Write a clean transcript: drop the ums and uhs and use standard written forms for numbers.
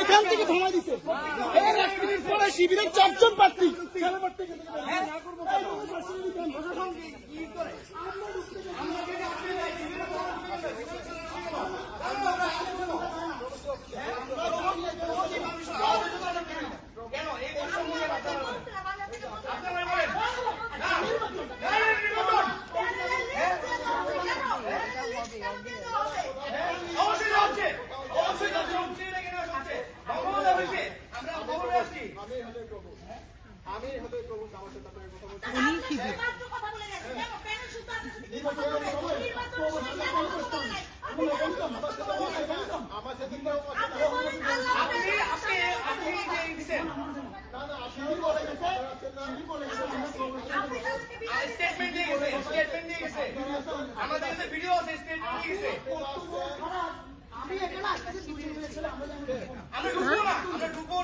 এখান থেকে থামাই দিছে। এর 1 মিনিট পরে শিবিরের 4 জন প্রার্থী আমাদের কাছে ভিডিও আছে, স্টেটমেন্ট দিয়েছে। আমরা ঢুকবো না, আমরা ঢুকবো